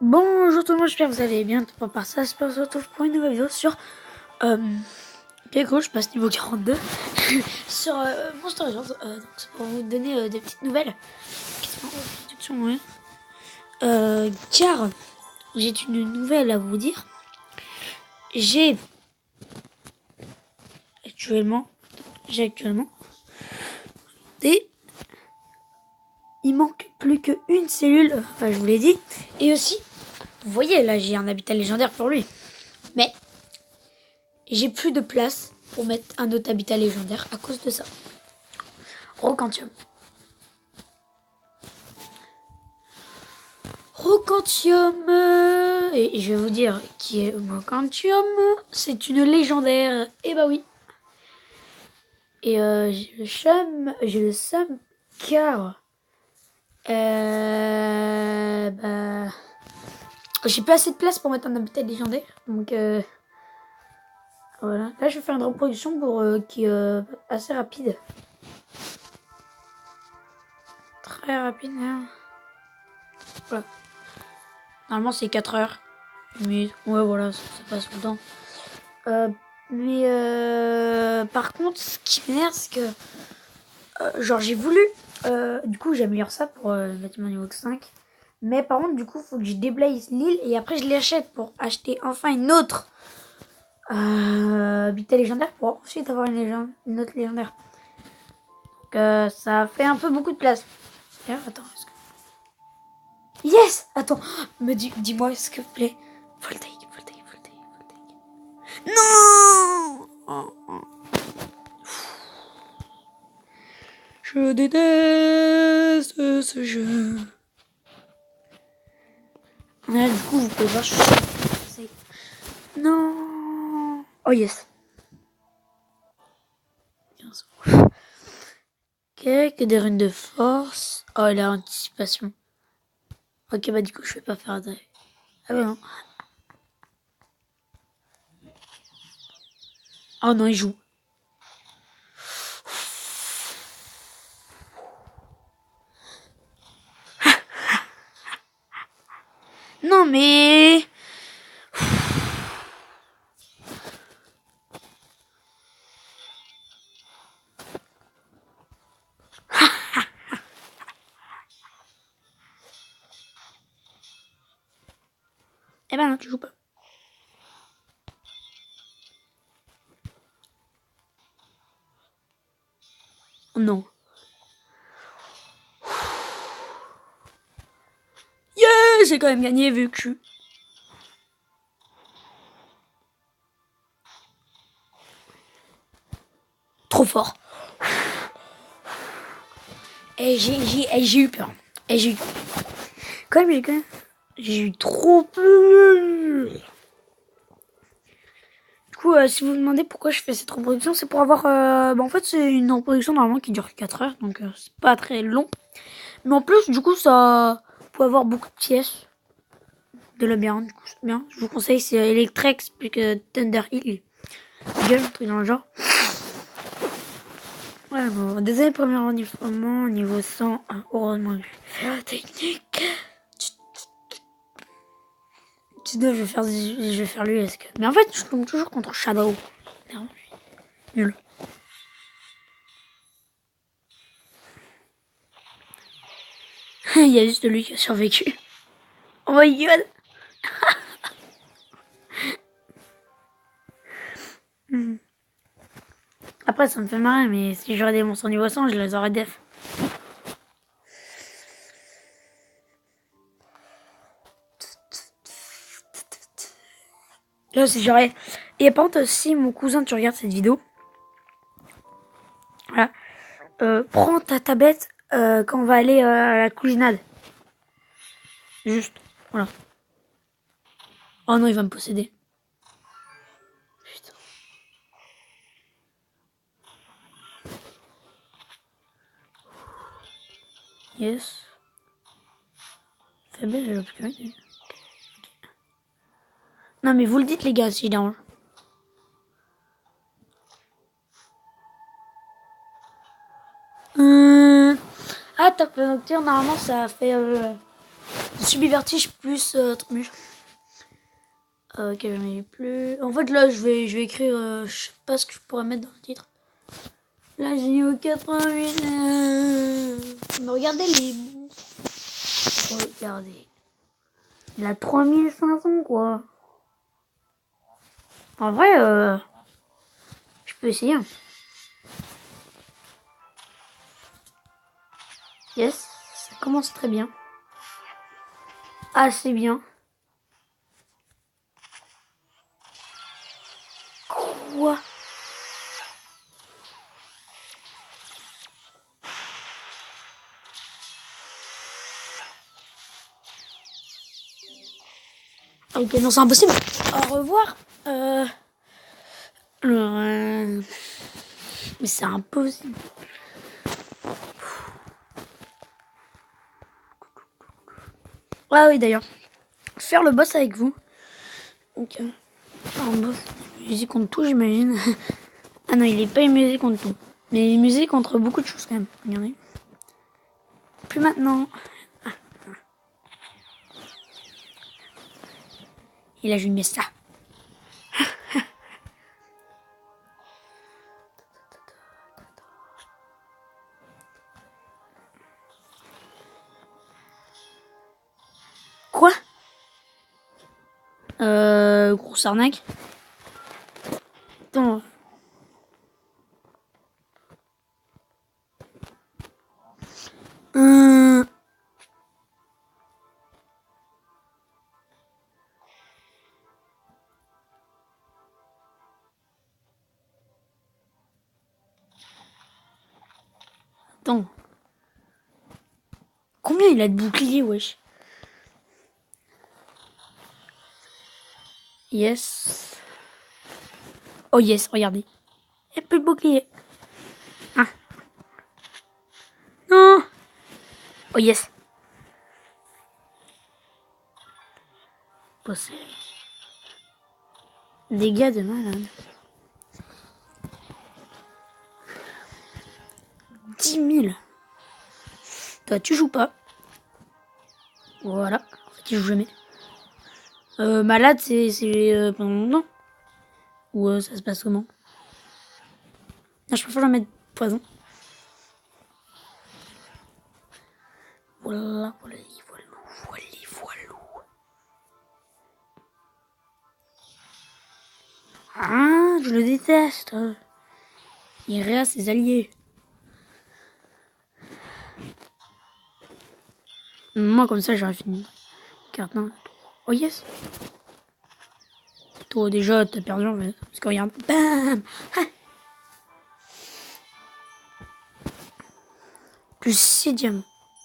Bonjour tout le monde, j'espère que vous allez bien. Tout par ça, j'espère que vous retrouve pour une nouvelle vidéo sur je passe niveau 42 sur Monster Legends. Donc c'est pour vous donner des petites nouvelles. Ouais. Car j'ai une nouvelle à vous dire. J'ai actuellement des... Il manque plus qu'une cellule, enfin je vous l'ai dit. Et aussi, vous voyez là j'ai un habitat légendaire pour lui. Mais j'ai plus de place pour mettre un autre habitat légendaire à cause de ça. Rocantium. Et je vais vous dire qui est Rocantium. C'est une légendaire. Et bah oui. Et j'ai le seum car j'ai pas assez de place pour mettre un habitat légendaire. Donc voilà. Là je vais faire une reproduction pour qui est assez rapide. Très rapide. Hein. Voilà. Normalement c'est 4 heures. Mais ouais voilà, ça passe tout le temps. Par contre, ce qui m'énerve, c'est que genre j'ai voulu du coup j'améliore ça pour le bâtiment niveau 5. Mais par contre du coup faut que je déblaye l'île et après je l'achète pour acheter enfin une autre habitat légendaire pour ensuite avoir une autre légendaire. Donc ça fait un peu beaucoup de place. D'ailleurs, attends, yes. Attends, dis-moi s'il te plaît. Voltaïque. Non. Je déteste ce jeu. Là, du coup, vous pouvez voir, je suis... Non. Oh yes. Ok, que des runes de force. Oh, il a anticipation. Ok, bah du coup, je vais pas faire de... Ah bah non. Oh non, il joue. Non, mais... Eh ben non, tu joues pas. Oh non. Yeah, j'ai quand même gagné vu que je suis... trop fort. Et j'ai eu peur. Quand même, j'ai eu trop peur. Du coup, si vous vous demandez pourquoi je fais cette reproduction, c'est pour avoir... en fait, c'est une reproduction normalement qui dure 4 heures, donc c'est pas très long. Mais en plus, du coup, ça peut avoir beaucoup de pièces de labyrinthe, du coup, c'est bien. Je vous conseille, c'est Electrex plus que Thunder Hill. Gueule, un truc dans le genre. Ouais, bon, deuxième premier enregistrement, niveau 100, heureusement que je vais faire la technique. Sinon, je vais faire l'USK. Mais en fait, je tombe toujours contre Shadow. Non, nul. Il y a juste lui qui a survécu. Oh my god. Après, ça me fait marrer, mais si j'aurais des monstres niveau 100, je les aurais def. Là, si j'aurais... Et par contre, si mon cousin, tu regardes cette vidéo, voilà, prends ta tablette quand on va aller à la cousinade. Juste, voilà. Oh non, il va me posséder. Putain. Yes. Faible, j'ai l'obscurité. Non, mais vous le dites, les gars, si je dérange. Ah, Top Nocturne, normalement, ça fait subis vertige plus trémule. Ok, j'en ai plus. En fait, là, je vais écrire. Je sais pas ce que je pourrais mettre dans le titre. Là, j'ai mis au 88. Mais regardez les. Regardez. Il a 3500, quoi. En vrai, je peux essayer. Yes, ça commence très bien. Assez bien. Quoi? Ok, non, c'est impossible. Au revoir. Mais c'est impossible. Ah oui, d'ailleurs. Faire le boss avec vous. Donc, un boss musique contre tout, j'imagine. Ah non, il est pas immunisé contre tout. Mais il est immunisé contre beaucoup de choses quand même. Regardez. Plus maintenant. Et là, je lui mets ça. Quoi? Grosse arnaque. Attends. Attends. Combien il a de boucliers, wesh? Yes. Oh yes, regardez. Il n'y a plus de boucliers. Ah. Non. Oh yes. Bossé. Dégâts de malade. 10 000. Toi, tu joues pas. Voilà. En fait, il joue jamais. Malade, c'est pendant longtemps. Ou ça se passe comment? Non, je préfère le mettre poison. Voilà, voilà, voilà. Ah, je le déteste. Il réa ses alliés. Moi, comme ça, j'aurais fini. Carte 1. Oh yes. Toi, déjà, t'as perdu en fait. Parce que regarde. Bam. Ah. Plus 6 diamants.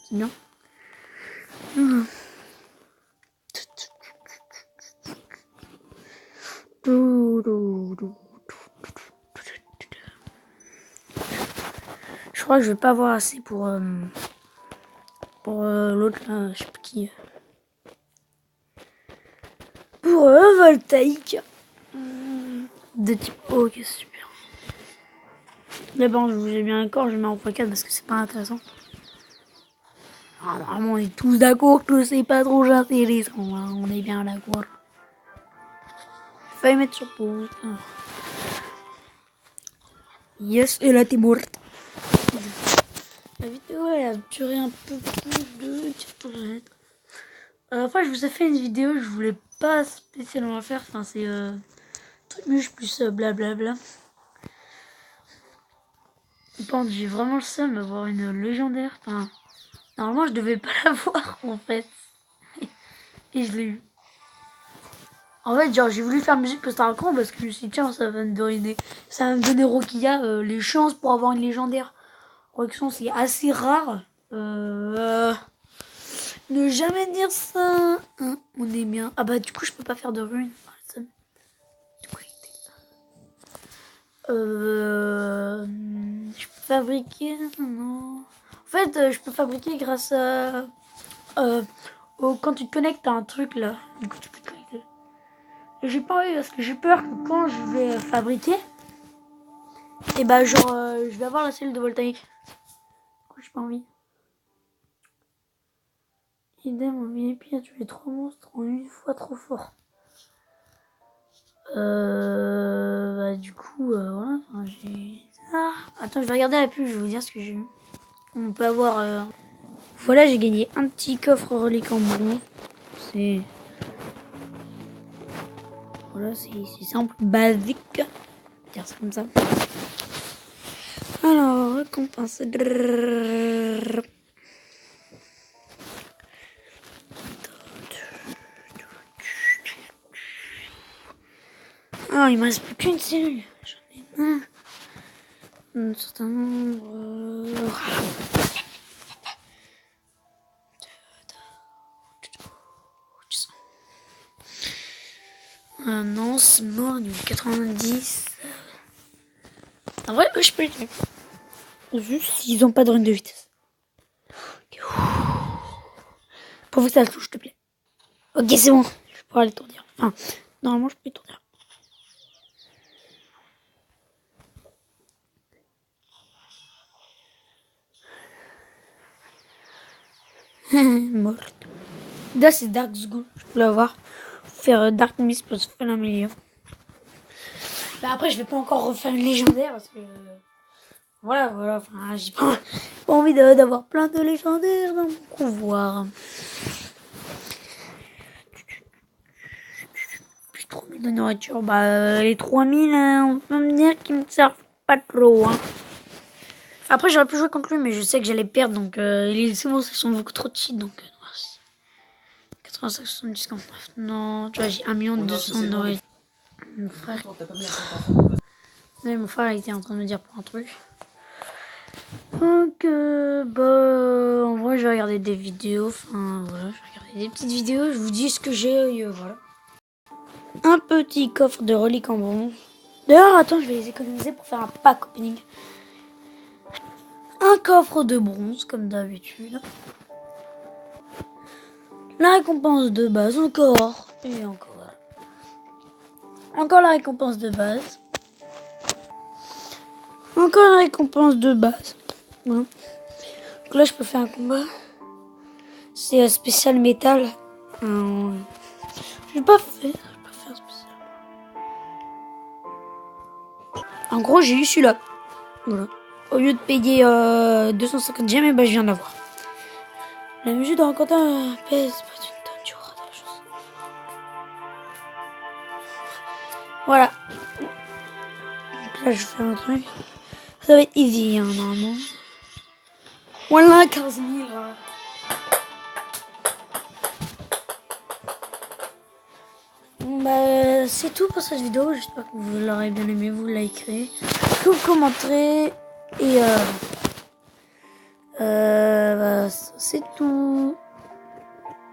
C'est bien. Je crois que je vais pas avoir assez pour l'autre là, je sais pas qui. Pour voltaïque. De type O, ok, super. D'abord, je vous ai bien d'accord, je mets en x4 parce que c'est pas intéressant. Ah, vraiment, on est tous d'accord que c'est pas trop intéressant. Hein, on est bien d'accord. Faille mettre sur pause. Yes, et là t'es morte. La vidéo elle a duré un peu plus de 4 heures. Après je vous ai fait une vidéo, je voulais pas spécialement la faire. Enfin c'est truc plus blablabla. Bon, j'ai vraiment le seum d'avoir une légendaire. Enfin, normalement je devais pas l'avoir en fait. Et je l'ai eu. En fait, genre, j'ai voulu faire musique post-hardcore parce que je me suis dit, tiens, ça va me donner Rokia les chances pour avoir une légendaire. Correction, c'est assez rare. Ne jamais dire ça. Hein, on est bien. Ah bah, du coup, je peux pas faire de rune. Je peux fabriquer. Non. En fait, je peux fabriquer grâce à. Quand tu te connectes à un truc là. Du coup, tu peux te connecter. Et j'ai pas envie parce que j'ai peur que quand je vais fabriquer. Et bah, genre, je vais avoir la cellule de voltaïque. Du coup, j'ai pas envie. Idem, en VIP a tué 3 monstres en une fois trop fort. Du coup, voilà. Enfin, j'ai... Ah, attends, je vais regarder la pub, je vais vous dire ce que j'ai eu. On peut avoir... Voilà, j'ai gagné un petit coffre relique en bronze. C'est... Voilà, c'est simple, basique. On va dire ça comme ça. Alors, récompense. Ah, il me reste plus qu'une cellule. J'en ai un certain nombre. Non, c'est mort, niveau 90. En vrai, je peux les tuer. Juste s'ils ont pas de run de vitesse. Okay. Pourvu que ça le touche, s'il te plaît. Ok, c'est bon. Je vais pouvoir l'étourdir. Enfin, normalement, je peux l'étourdir. Morte. Là, c'est Dark School. Je peux l'avoir. Faire Dark Mist pour se faire un million. Bah, après, je vais pas encore refaire une légendaire parce que. Voilà. Enfin, j'ai pas envie d'avoir plein de légendaires dans mon pouvoir. J'ai 3000 de nourriture. Bah, les 3000, on peut me dire qu'ils me servent pas trop. Hein. Après, j'aurais pu jouer contre lui, mais je sais que j'allais perdre. Donc, les monstres sont beaucoup trop cheat. Donc, merci. 85, 70, 59. Non, tu vois, j'ai 1 200 000 de nourriture. Mon frère. Mon frère, il était en train de me dire pour un truc. Donc, en vrai, j'ai regardé des vidéos. Enfin, voilà, j'ai regardé des petites vidéos. Je vous dis ce que j'ai. Voilà. Un petit coffre de reliques en bronze. D'ailleurs, attends, je vais les économiser pour faire un pack opening. Un coffre de bronze, comme d'habitude. La récompense de base, encore. Et encore. Encore la récompense de base. Encore la récompense de base. Voilà. Donc là, je peux faire un combat. C'est spécial métal. Je vais pas faire spécial. En gros, j'ai eu celui-là. Voilà. Au lieu de payer 250 gemmes, je viens d'avoir. La musique de rencontrer pèse pas d'une tonne, tu auras de la chose. Voilà. Donc là, je fais un truc. Ça va être easy, hein, normalement. Voilà, 15 000. Bah, c'est tout pour cette vidéo. J'espère que vous l'aurez bien aimé. Vous likerez, que vous commenterez. Et c'est tout.